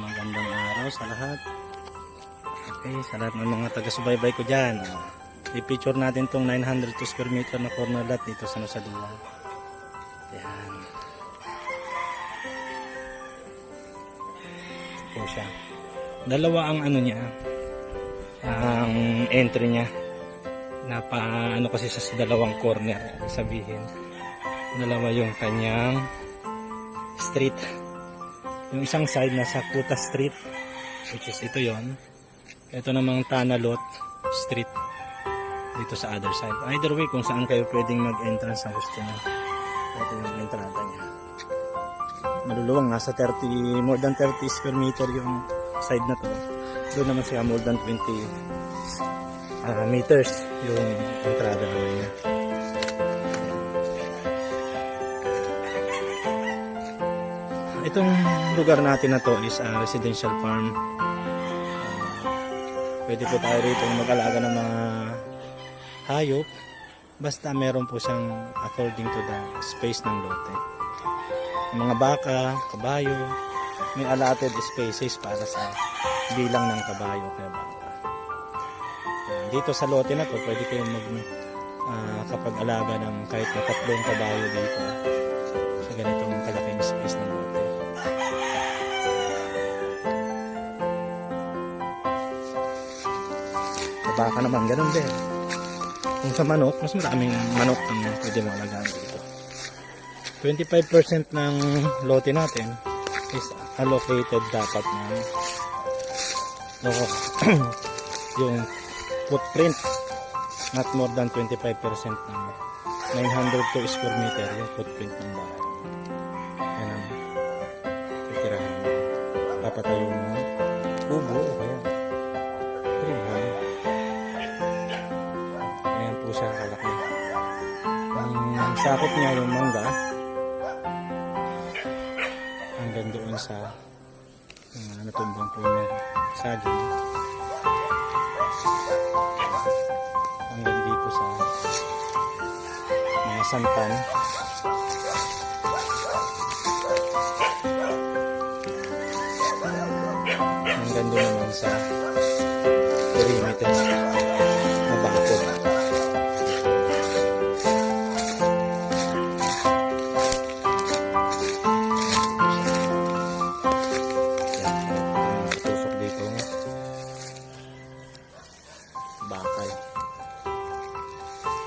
Magandang araw sa lahat. Okay, sa lahat ng mga taga-subaybay ko dyan. I-picture natin tong 902 square meter na corner lot dito sa Nusa Dua. Ayan. Ito po siya. Dalawa ang ano niya, ang entry niya. Ano kasi sa dalawang corner, sabihin. Dalawa yung kanyang street. Yung isang side nasa Kuta Street, which is ito yon. Ito namang Tanalot Street dito sa other side. Either way, kung saan kayo pwedeng mag-entrance ang gusto nyo. Ito yung entrada niya. Maluluwang, nasa 30, more than 30 square meter yung side na to. Doon naman siya more than 20 meters yung entrada naman niya. Itong lugar natin na to is residential farm. Pwede po tayo rito mag-alaga ng mga hayop basta meron po siyang according to the space ng lote. Yung mga baka, kabayo, may allotted spaces para sa bilang ng kabayo kaya baka. Dito sa lote na to pwede kayong kapag-alaga ng kahit na 3 kabayo dito sa ganitong kalaking space ng lote. Baka naman, ganun din. Kung sa manok, mas maraming manok ang pwede mo alagaan dito. 25% ng lote natin is allocated dapat na yung footprint, not more than 25% ng 902 square meter yung footprint ng bahay. Yan ang titirahan mo. Papatayo mo kubo o kaya trihan. Ayan po siya kalaki. Ang sakop niya yung mangga hanggang doon sa natumbang po ng saging hanggang dito sa mga santan hanggang doon naman sa perimeter na bakod. Tusok dito bakal.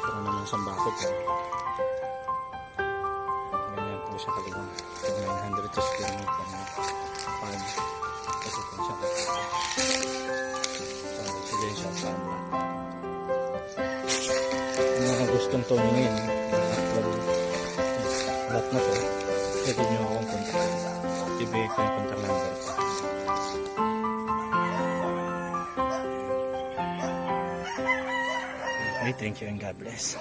Ito naman sa bakod yan. Ganyan po siya kaliwang 900 square meter na farm. Kasi po siya residential farm. Kung mga gustong tumingin actual lot na to, pwede nyo akong contact. Ibigay ko yung contact number ko. Okay, thank you and God bless.